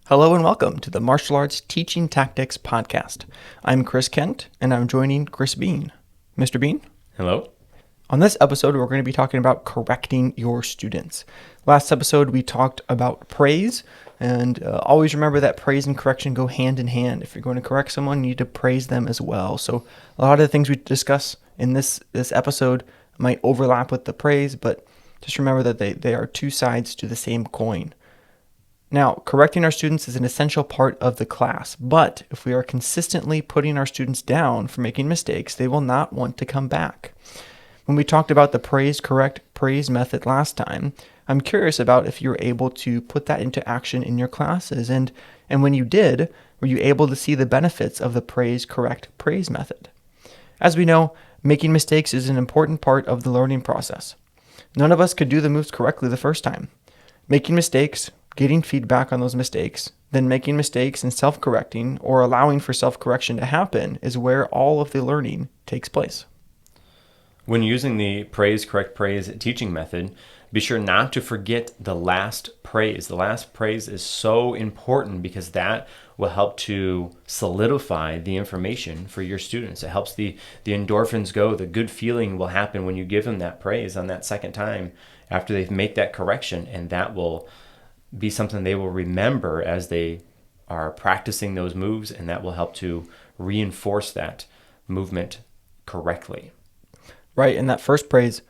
Hello and welcome to the Martial Arts Teaching Tactics Podcast. I'm Chris Kent, and I'm joining Chris Bean. Mr. Bean? Hello. On this episode, we're going to be talking about correcting your students. Last episode, we talked about praise, and always remember that praise and correction go hand in hand. If you're going to correct someone, you need to praise them as well. So a lot of the things we discuss in this episode might overlap with the praise, but just remember that they are two sides to the same coin. Now, correcting our students is an essential part of the class, but if we are consistently putting our students down for making mistakes, they will not want to come back. When we talked about the praise, correct, praise method last time, I'm curious about if you were able to put that into action in your classes, and when you did, were you able to see the benefits of the praise, correct, praise method? As we know, making mistakes is an important part of the learning process. None of us could do the moves correctly the first time. Making mistakes, getting feedback on those mistakes, then making mistakes and self-correcting or allowing for self-correction to happen is where all of the learning takes place. When using the praise, correct, praise teaching method, be sure not to forget the last praise. The last praise is so important because that will help to solidify the information for your students. It helps the endorphins go. The good feeling will happen when you give them that praise on that second time after they've made that correction, and that will be something they will remember as they are practicing those moves, and that will help to reinforce that movement correctly. Right, and that first praise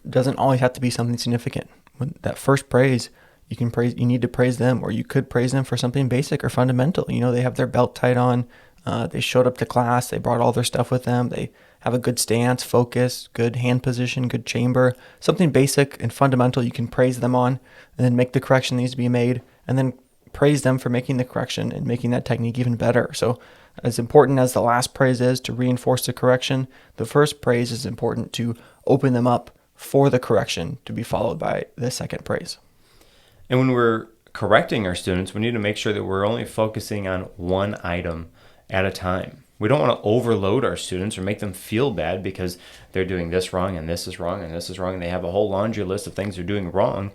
doesn't always have to be something significant. When that first praise, you need to praise them, or you could praise them for something basic or fundamental. You know, they have their belt tied on, they showed up to class, they brought all their stuff with them, they have a good stance, focus, good hand position, good chamber, something basic and fundamental you can praise them on, and then make the correction that needs to be made, and then praise them for making the correction and making that technique even better. So as important as the last praise is to reinforce the correction, the first praise is important to open them up for the correction to be followed by the second praise. And when we're correcting our students, we need to make sure that we're only focusing on one item at a time. We don't want to overload our students or make them feel bad because they're doing this wrong and this is wrong and this is wrong, and they have a whole laundry list of things they're doing wrong.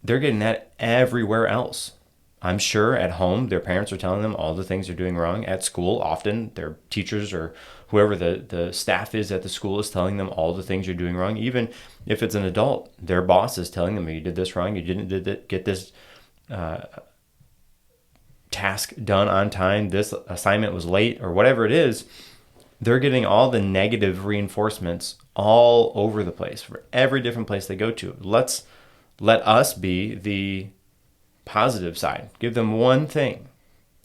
They're getting that everywhere else. I'm sure at home their parents are telling them all the things they're doing wrong. At school, often their teachers or whoever the staff is at the school is telling them all the things you're doing wrong. Even if it's an adult, their boss is telling them, you did this wrong, you didn't get this task done on time, this assignment was late, or whatever it is. They're getting all the negative reinforcements all over the place for every different place they go to. Let us be the positive side. Give them one thing.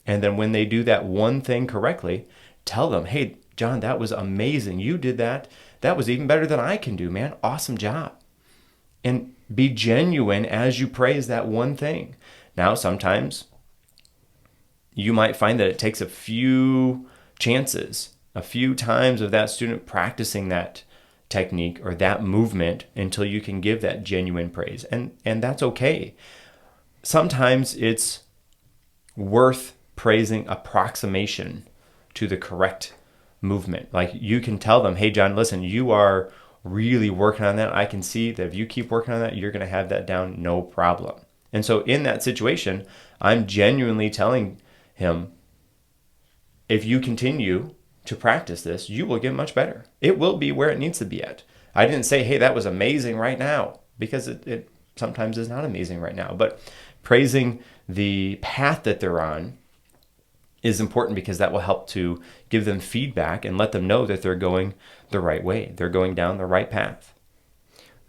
And then when they do that one thing correctly, tell them, hey, John, that was amazing. You did that. That was even better than I can do, man. Awesome job. And be genuine as you praise that one thing. Now, sometimes you might find that it takes a few chances, a few times of that student practicing that technique or that movement until you can give that genuine praise. And that's okay. Sometimes it's worth praising approximation to the correct movement. Like you can tell them, hey, John, listen, you are really working on that. I can see that if you keep working on that, you're going to have that down, no problem. And so in that situation, I'm genuinely telling him, if you continue to practice this, you will get much better. It will be where it needs to be at. I didn't say, hey, that was amazing right now, because it sometimes is not amazing right now. But praising the path that they're on is important because that will help to give them feedback and let them know that they're going the right way. They're going down the right path.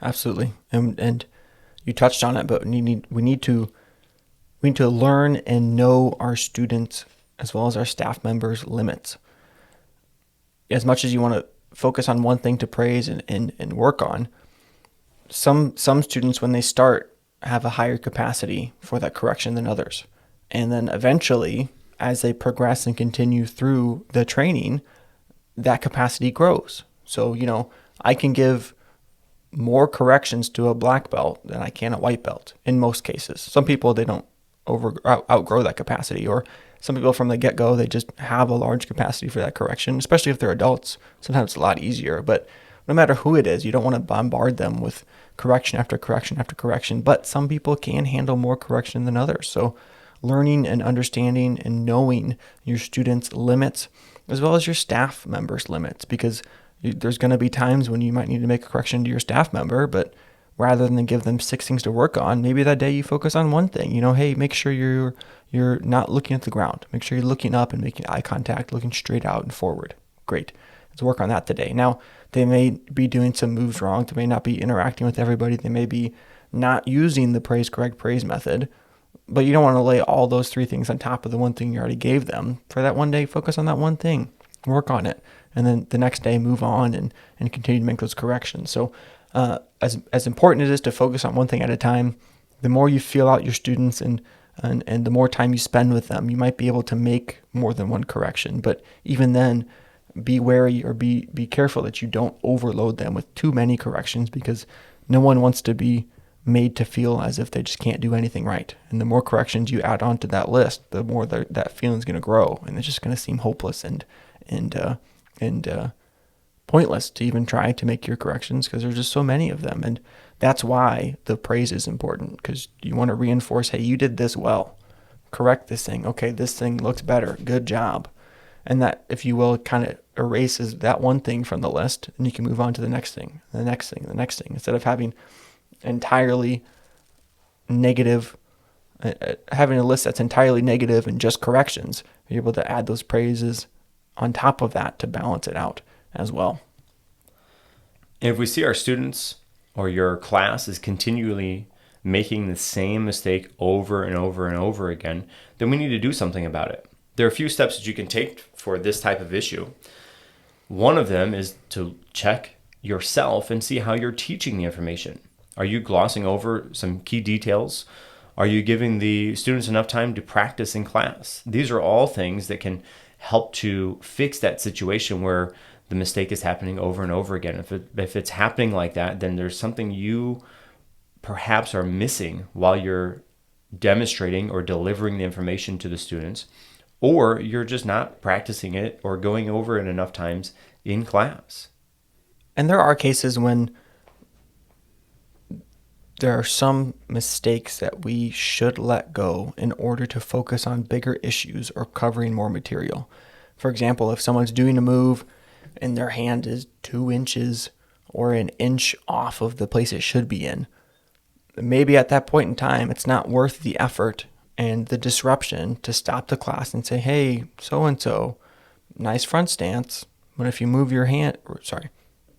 Absolutely. And you touched on it, but we need to learn and know our students as well as our staff members' limits. As much as you want to focus on one thing to praise and work on, some students, when they start, have a higher capacity for that correction than others. And then eventually, as they progress and continue through the training, that capacity grows. So, I can give more corrections to a black belt than I can a white belt in most cases. Some people, they don't outgrow that capacity, or some people from the get-go, they just have a large capacity for that correction, especially if they're adults. Sometimes it's a lot easier, but no matter who it is, you don't want to bombard them with correction after correction after correction, but some people can handle more correction than others. So learning and understanding and knowing your students' limits as well as your staff members' limits, because there's going to be times when you might need to make a correction to your staff member, but rather than give them 6 things to work on, maybe that day you focus on one thing. Hey, make sure you're not looking at the ground. Make sure you're looking up and making eye contact, looking straight out and forward. Great. Let's work on that today. Now, they may be doing some moves wrong. They may not be interacting with everybody. They may be not using the praise, correct, praise method. But you don't want to lay all those 3 things on top of the one thing you already gave them. For that one day, focus on that one thing. Work on it. And then the next day, move on and continue to make those corrections. So as important as it is to focus on one thing at a time, the more you feel out your students and the more time you spend with them, you might be able to make more than one correction. But even then, be wary or be careful that you don't overload them with too many corrections, because no one wants to be made to feel as if they just can't do anything right. And the more corrections you add onto that list, the more that feeling is going to grow, and it's just going to seem hopeless and pointless to even try to make your corrections, because there's just so many of them. And that's why the praise is important, because you want to reinforce, hey, you did this well. Correct this thing. Okay, this thing looks better. Good job. And that, if you will, kind of erases that one thing from the list, and you can move on to the next thing, the next thing, the next thing, instead of having entirely negative, having a list that's entirely negative and just corrections. You're able to add those praises on top of that to balance it out as well. If we see our students or your class is continually making the same mistake over and over and over again, then we need to do something about it. There are a few steps that you can take for this type of issue. One of them is to check yourself and see how you're teaching the information. Are you glossing over some key details? Are you giving the students enough time to practice in class? These are all things that can help to fix that situation where the mistake is happening over and over again. If it's happening like that, then there's something you perhaps are missing while you're demonstrating or delivering the information to the students, or you're just not practicing it or going over it enough times in class. And there are cases when there are some mistakes that we should let go in order to focus on bigger issues or covering more material. For example, if someone's doing a move and their hand is 2 inches or an inch off of the place it should be in, maybe at that point in time, it's not worth the effort and the disruption to stop the class and say, hey, so-and-so, nice front stance, but if you move your hand,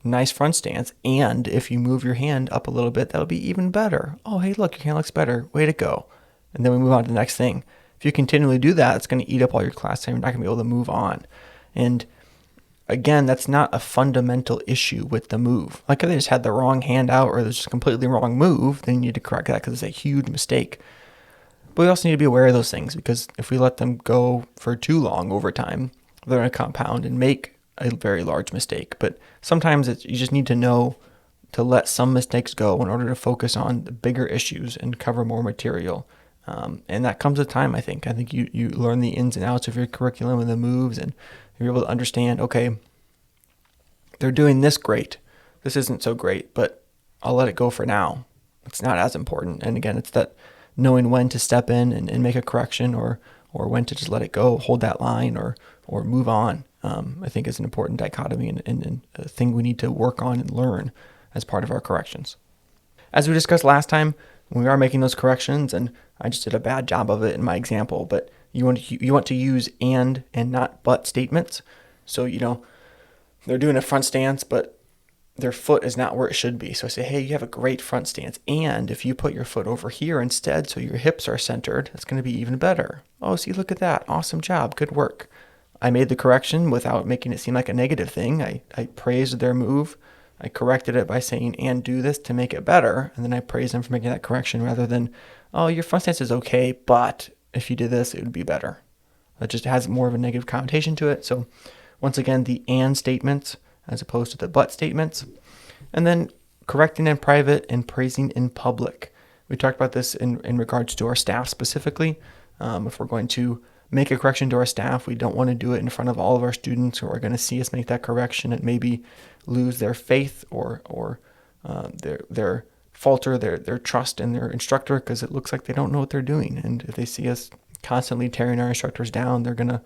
nice front stance, and if you move your hand up a little bit, that'll be even better. Oh, hey, look, your hand looks better. Way to go. And then we move on to the next thing. If you continually do that, it's going to eat up all your class time. You're not going to be able to move on. And again, that's not a fundamental issue with the move. Like if they just had the wrong hand out or there's just a completely wrong move, then you need to correct that because it's a huge mistake. But we also need to be aware of those things, because if we let them go for too long over time, they're going to compound and make a very large mistake. But sometimes you just need to know to let some mistakes go in order to focus on the bigger issues and cover more material. And that comes with time, I think. I think you learn the ins and outs of your curriculum and the moves, and you're able to understand, okay, they're doing this great. This isn't so great, but I'll let it go for now. It's not as important. And again, it's that knowing when to step in and make a correction, or when to just let it go, hold that line, or move on. I think is an important dichotomy and a thing we need to work on and learn as part of our corrections. As we discussed last time, we are making those corrections, and I just did a bad job of it in my example, but you want to use and not but statements. So, they're doing a front stance, but their foot is not where it should be. So I say, hey, you have a great front stance, and if you put your foot over here instead so your hips are centered, it's going to be even better. Oh, see, look at that. Awesome job. Good work. I made the correction without making it seem like a negative thing. I praised their move. I corrected it by saying, and do this to make it better. And then I praised them for making that correction rather than, oh, your front stance is okay, but if you did this, it would be better. That just has more of a negative connotation to it. So once again, the and statements as opposed to the but statements. And then correcting in private and praising in public. We talked about this in regards to our staff specifically. If we're going to make a correction to our staff, we don't want to do it in front of all of our students who are going to see us make that correction and maybe lose their faith or their falter their trust in their instructor because it looks like they don't know what they're doing. And if they see us constantly tearing our instructors down, they're going to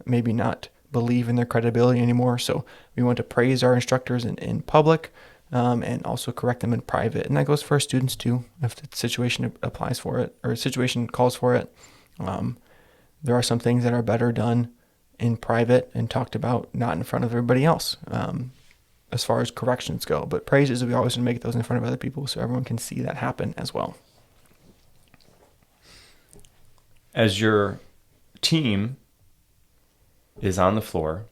maybe not believe in their credibility anymore. So we want to praise our instructors in public, and also correct them in private. And that goes for our students too, if the situation applies for it or a situation calls for it. There are some things that are better done in private and talked about, not in front of everybody else, as far as corrections go. But praises, we always want to make those in front of other people so everyone can see that happen as well. As your team is on the floor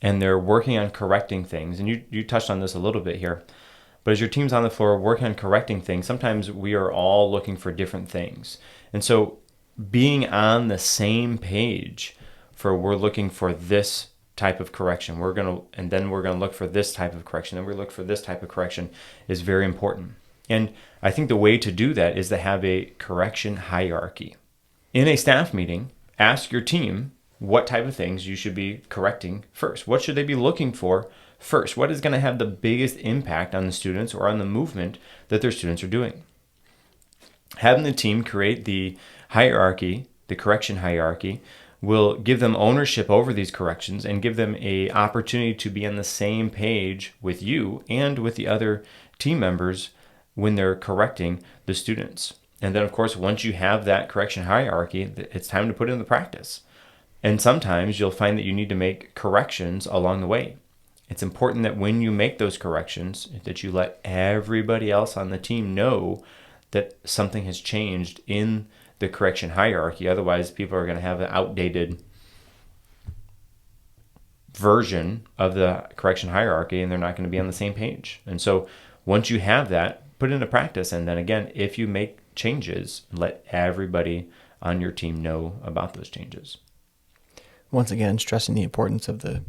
and they're working on correcting things, and you touched on this a little bit here, but as your team's on the floor working on correcting things, sometimes we are all looking for different things. And so being on the same page for we're looking for this type of correction, and then we're going to look for this type of correction, then we look for this type of correction is very important. And I think the way to do that is to have a correction hierarchy. In a staff meeting, ask your team what type of things you should be correcting first. What should they be looking for first? What is going to have the biggest impact on the students or on the movement that their students are doing? Having the team create the hierarchy, the correction hierarchy, will give them ownership over these corrections and give them an opportunity to be on the same page with you and with the other team members when they're correcting the students. And then, of course, once you have that correction hierarchy, it's time to put it into practice. And sometimes you'll find that you need to make corrections along the way. It's important that when you make those corrections, that you let everybody else on the team know that something has changed in the correction hierarchy. Otherwise, people are going to have an outdated version of the correction hierarchy, and they're not going to be on the same page. And so once you have that, put it into practice. And then again, if you make changes, let everybody on your team know about those changes. Once again, stressing the importance of the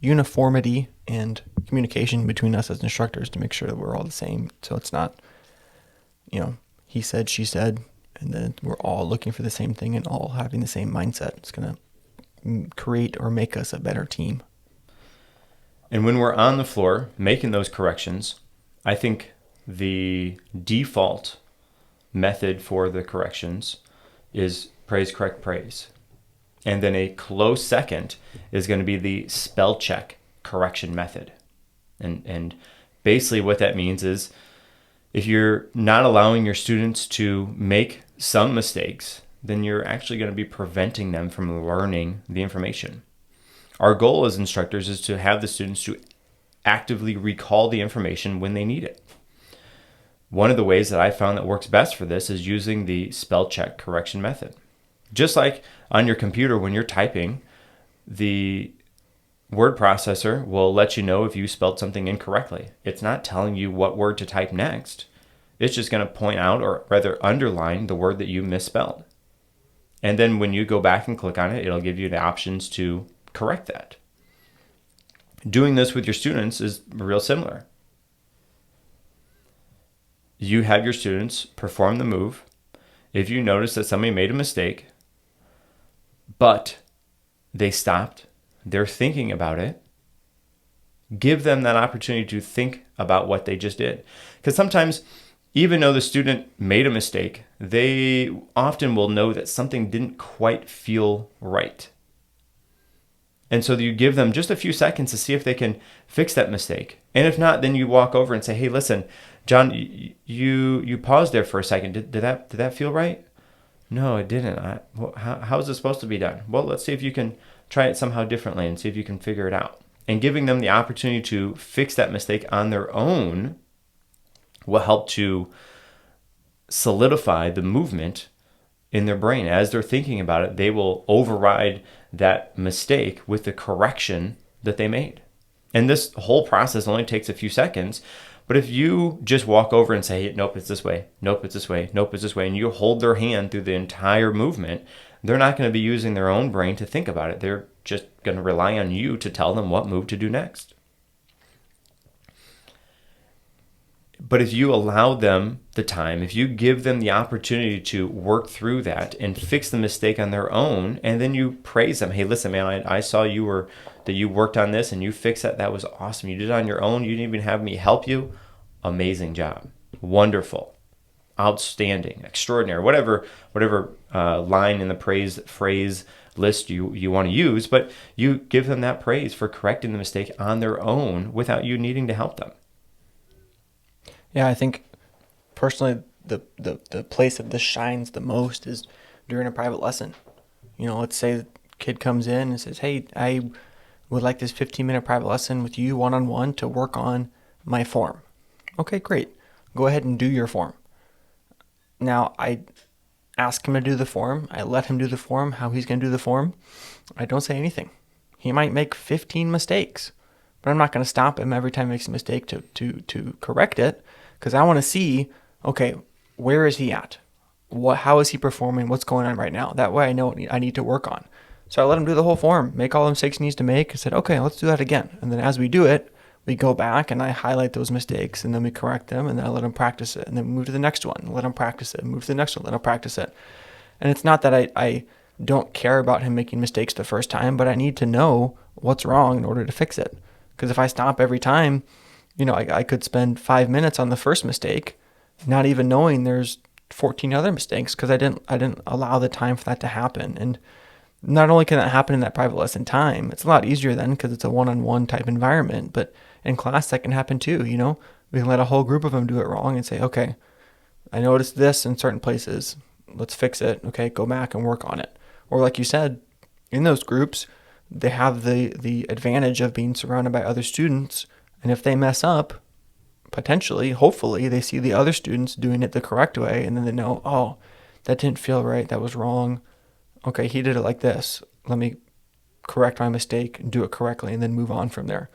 uniformity and communication between us as instructors to make sure that we're all the same. So it's not, he said, she said, and then we're all looking for the same thing and all having the same mindset. It's going to create or make us a better team. And when we're on the floor making those corrections, I think the default method for the corrections is praise, correct, praise. And then a close second is going to be the spell check correction method. And basically what that means is if you're not allowing your students to make some mistakes, then you're actually going to be preventing them from learning the information. Our goal as instructors is to have the students to actively recall the information when they need it. One of the ways that I found that works best for this is using the spell check correction method. Just like on your computer when you're typing, the word processor will let you know if you spelled something incorrectly. It's not telling you what word to type next. It's just going to point out, or rather underline, the word that you misspelled. And then when you go back and click on it, it'll give you the options to correct that. Doing this with your students is real similar. You have your students perform the move. If you notice that somebody made a mistake, but they stopped, they're thinking about it, give them that opportunity to think about what they just did. Because sometimes, even though the student made a mistake, they often will know that something didn't quite feel right. And so you give them just a few seconds to see if they can fix that mistake. And if not, then you walk over and say, hey, listen, John, you paused there for a second. Did that feel right? No, it didn't. How is it supposed to be done? Well, let's see if you can try it somehow differently and see if you can figure it out. And giving them the opportunity to fix that mistake on their own will help to solidify the movement in their brain. As they're thinking about it, they will override that mistake with the correction that they made. And this whole process only takes a few seconds. But if you just walk over and say, nope, it's this way, nope, it's this way, nope, it's this way, and you hold their hand through the entire movement, they're not going to be using their own brain to think about it. They're just going to rely on you to tell them what move to do next. But if you allow them the time, if you give them the opportunity to work through that and fix the mistake on their own, and then you praise them, hey, listen, man, I saw that you worked on this and you fixed that. That was awesome. You did it on your own. You didn't even have me help you. Amazing job. Wonderful. outstanding, extraordinary, whatever line in the praise phrase list you want to use, but you give them that praise for correcting the mistake on their own without you needing to help them. Yeah, I think personally the place that this shines the most is during a private lesson. Let's say the kid comes in and says, "Hey, I would like this 15-minute private lesson with you one-on-one to work on my form." Okay, great. Go ahead and do your form. Now, I ask him to do the form. I let him do the form, how he's going to do the form. I don't say anything. He might make 15 mistakes, but I'm not going to stop him every time he makes a mistake to correct it, because I want to see, okay, where is he at? How is he performing? What's going on right now? That way I know what I need to work on. So I let him do the whole form, make all the mistakes he needs to make. I said, okay, let's do that again. And then as we do it, we go back and I highlight those mistakes and then we correct them and then I let him practice it and then move to the next one, let him practice it, move to the next one, let him practice it. And it's not that I don't care about him making mistakes the first time, but I need to know what's wrong in order to fix it. Because if I stop every time, I could spend 5 minutes on the first mistake, not even knowing there's 14 other mistakes because I didn't allow the time for that to happen. And not only can that happen in that private lesson time, it's a lot easier then because it's a one-on-one type environment, but in class that can happen too. We can let a whole group of them do it wrong and say, okay, I noticed this in certain places, let's fix it. Okay, go back and work on it. Or like you said, in those groups they have the advantage of being surrounded by other students, and if they mess up, potentially, hopefully, they see the other students doing it the correct way, and then they know, oh, that didn't feel right, that was wrong. Okay, he did it like this. Let me correct my mistake and do it correctly and then move on from there.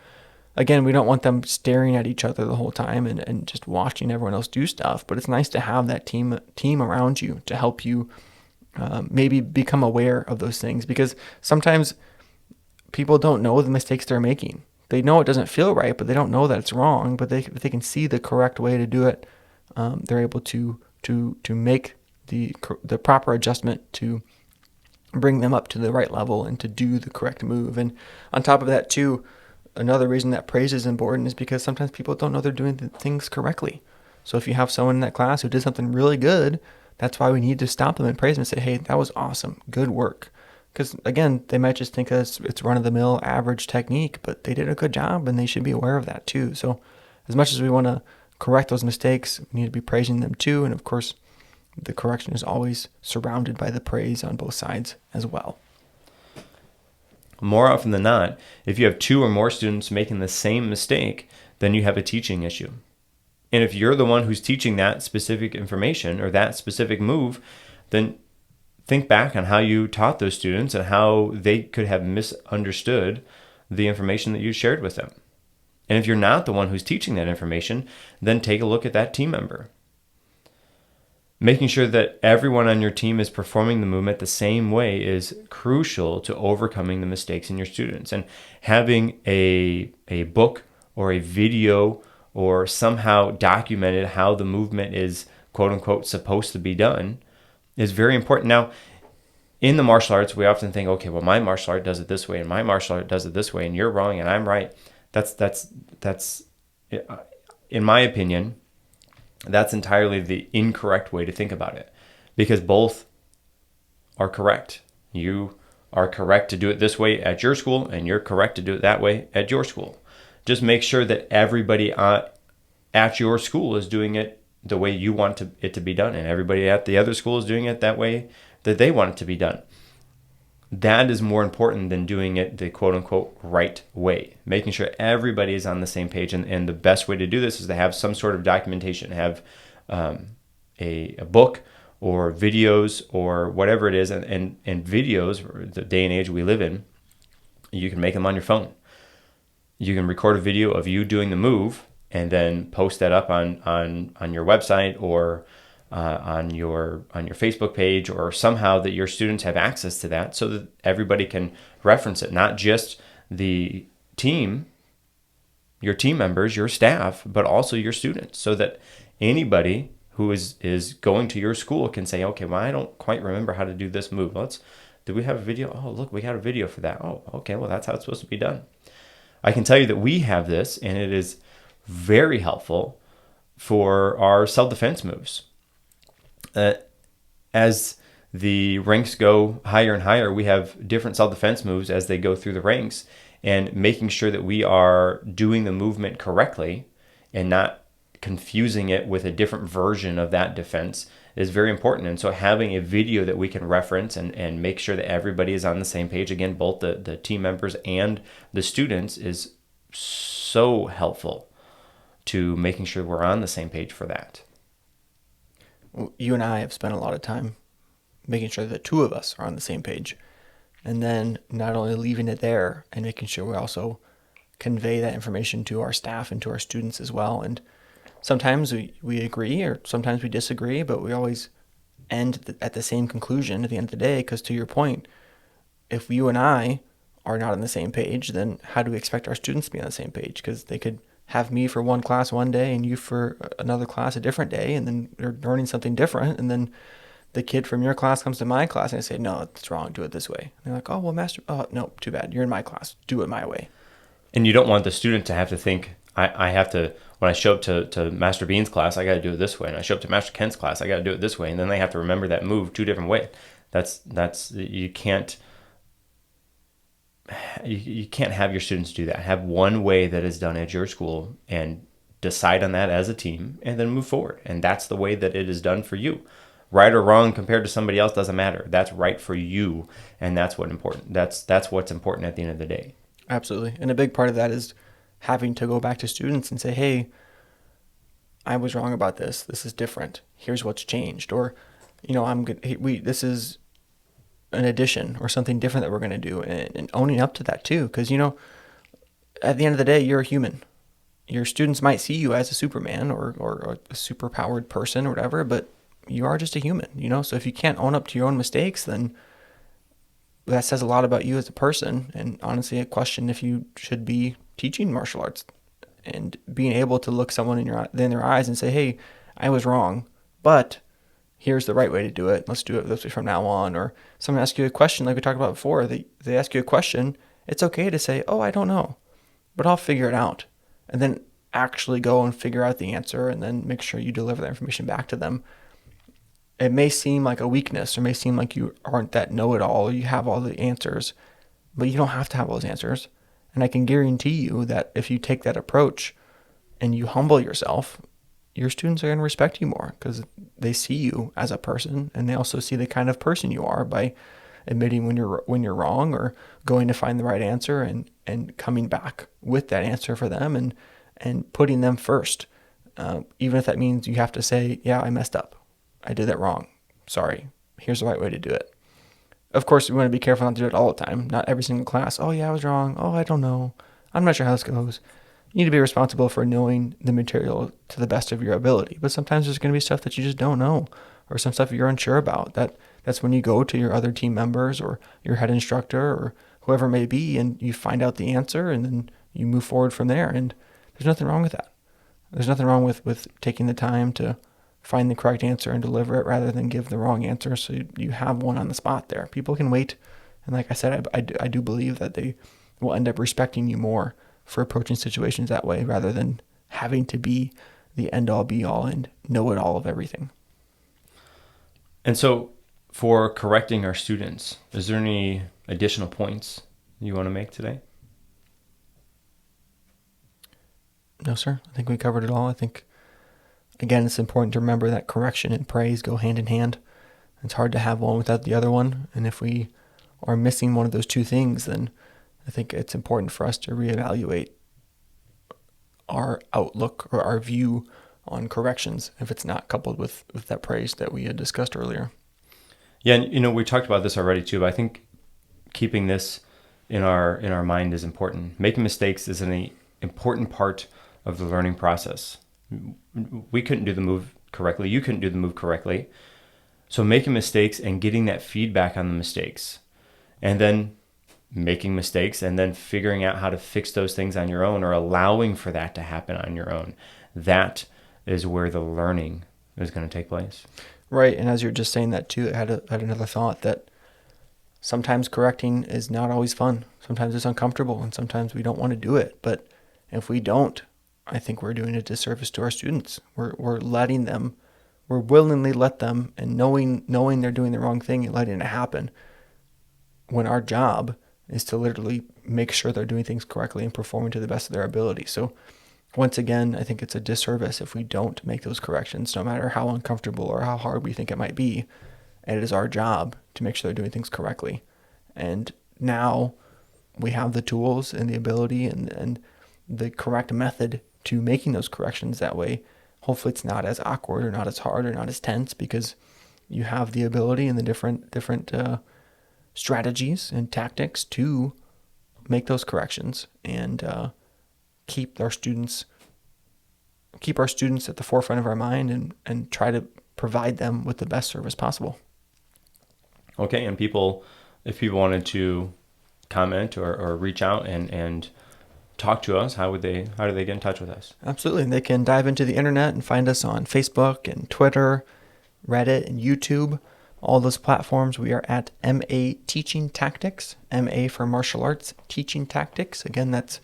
Again, we don't want them staring at each other the whole time and just watching everyone else do stuff, but it's nice to have that team around you to help you maybe become aware of those things, because sometimes people don't know the mistakes they're making. They know it doesn't feel right, but they don't know that it's wrong, but if they can see the correct way to do it, they're able to make the proper adjustment to bring them up to the right level and to do the correct move. And on top of that too, another reason that praise is important is because sometimes people don't know they're doing things correctly. So if you have someone in that class who did something really good, that's why we need to stop them and praise them and say, hey, that was awesome. Good work. Because again, they might just think it's run-of-the-mill average technique, but they did a good job and they should be aware of that too. So as much as we want to correct those mistakes, we need to be praising them too. And of course, the correction is always surrounded by the praise on both sides as well. More often than not, if you have 2 or more students making the same mistake, then you have a teaching issue. And if you're the one who's teaching that specific information or that specific move, then think back on how you taught those students and how they could have misunderstood the information that you shared with them. And if you're not the one who's teaching that information, then take a look at that team member. Making sure that everyone on your team is performing the movement the same way is crucial to overcoming the mistakes in your students. And having a book or a video or somehow documented how the movement is quote unquote supposed to be done is very important. Now, in the martial arts, we often think, okay, well, my martial art does it this way and my martial art does it this way and you're wrong and I'm right. That's in my opinion, that's entirely the incorrect way to think about it, because both are correct. You are correct to do it this way at your school, and you're correct to do it that way at your school. Just make sure that everybody at your school is doing it the way you want it to be done, and everybody at the other school is doing it that way that they want it to be done. That is more important than doing it the quote-unquote right way. Making sure everybody is on the same page. And the best way to do this is to have some sort of documentation. Have a book or videos or whatever it is. And videos, the day and age we live in, you can make them on your phone. You can record a video of you doing the move and then post that up on your website or on your Facebook page, or somehow that your students have access to that so that everybody can reference it, not just the team, your team members, your staff, but also your students, so that anybody who is going to your school can say, okay, well, I don't quite remember how to do this move. Do we have a video? Oh, look, we got a video for that. Oh, okay, well, that's how it's supposed to be done. I can tell you that we have this, and it is very helpful for our self-defense moves. Uh, as the ranks go higher and higher, we have different self-defense moves as they go through the ranks, and making sure that we are doing the movement correctly and not confusing it with a different version of that defense is very important. And so having a video that we can reference and make sure that everybody is on the same page, again, both the team members and the students, is so helpful to making sure we're on the same page for that. You and I have spent a lot of time making sure that the two of us are on the same page. And then not only leaving it there and making sure we also convey that information to our staff and to our students as well. And sometimes we agree or sometimes we disagree, but we always end at the same conclusion at the end of the day. Because to your point, if you and I are not on the same page, then how do we expect our students to be on the same page? Because they could have me for one class one day and you for another class a different day, and then they're learning something different. And then the kid from your class comes to my class and I say, no, it's wrong, do it this way. And they're like, oh, well, master, oh, no, too bad. You're in my class. Do it my way. And you don't want the student to have to think, I have to, when I show up to Master Bean's class, I got to do it this way. And I show up to Master Ken's class, I got to do it this way. And then they have to remember that move two different ways. You can't have your students do that. Have one way that is done at your school and decide on that as a team and then move forward. And that's the way that it is done for you. Right or wrong compared to somebody else doesn't matter. That's right for you, and that's what's important. That's what's important at the end of the day. Absolutely. And a big part of that is having to go back to students and say, hey, I was wrong about this. This is different. Here's what's changed. Or, this is an addition or something different that we're going to do, and owning up to that too. Because, at the end of the day, you're a human. Your students might see you as a Superman or a super powered person or whatever, but you are just a human, So if you can't own up to your own mistakes, then that says a lot about you as a person. And honestly, a question if you should be teaching martial arts and being able to look someone in their eyes and say, hey, I was wrong, but here's the right way to do it. Let's do it this way from now on. Or someone asks you a question like we talked about before. They ask you a question. It's okay to say, oh, I don't know, but I'll figure it out. And then actually go and figure out the answer and then make sure you deliver that information back to them. It may seem like a weakness or may seem like you aren't that know-it-all or you have all the answers, but you don't have to have those answers. And I can guarantee you that if you take that approach and you humble yourself, your students are going to respect you more because they see you as a person, and they also see the kind of person you are by admitting when you're wrong or going to find the right answer and coming back with that answer for them and putting them first. Even if that means you have to say, yeah, I messed up. I did that wrong. Sorry. Here's the right way to do it. Of course, we want to be careful not to do it all the time. Not every single class. Oh, yeah, I was wrong. Oh, I don't know. I'm not sure how this goes. You need to be responsible for knowing the material to the best of your ability. But sometimes there's going to be stuff that you just don't know or some stuff you're unsure about. That's when you go to your other team members or your head instructor or whoever it may be and you find out the answer and then you move forward from there. And there's nothing wrong with that. There's nothing wrong with taking the time to find the correct answer and deliver it rather than give the wrong answer. So you have one on the spot there. People can wait. And like I said, I do believe that they will end up respecting you more for approaching situations that way rather than having to be the end all be all and know it all of everything. And so for correcting our students, is there any additional points you want to make today? No, sir. I think we covered it all. I think, again, it's important to remember that correction and praise go hand in hand. It's hard to have one without the other one. And if we are missing one of those two things, then I think it's important for us to reevaluate our outlook or our view on corrections if it's not coupled with that praise that we had discussed earlier. Yeah, and we talked about this already too, but I think keeping this in our mind is important. Making mistakes is an important part of the learning process. We couldn't do the move correctly. You couldn't do the move correctly. So making mistakes and getting that feedback on the mistakes and then making mistakes and then figuring out how to fix those things on your own or allowing for that to happen on your own. That is where the learning is going to take place. Right. And as you're just saying that too, I had another thought that sometimes correcting is not always fun. Sometimes it's uncomfortable and sometimes we don't want to do it. But if we don't, I think we're doing a disservice to our students. We're we're willingly let them, and knowing they're doing the wrong thing and letting it happen, when our job is to literally make sure they're doing things correctly and performing to the best of their ability. So once again, I think it's a disservice if we don't make those corrections, no matter how uncomfortable or how hard we think it might be. And it is our job to make sure they're doing things correctly. And now we have the tools and the ability and the correct method to making those corrections that way. Hopefully it's not as awkward or not as hard or not as tense, because you have the ability and the different strategies and tactics to make those corrections and keep our students at the forefront of our mind and try to provide them with the best service possible. Okay, and if people wanted to comment or reach out and talk to us, how do they get in touch with us? Absolutely. And they can dive into the internet and find us on Facebook and Twitter, Reddit, and YouTube. All those platforms, we are at MA Teaching Tactics, MA for Martial Arts Teaching Tactics. Again, that's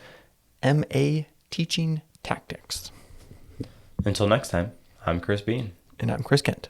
MA Teaching Tactics. Until next time, I'm Chris Bean. And I'm Chris Kent.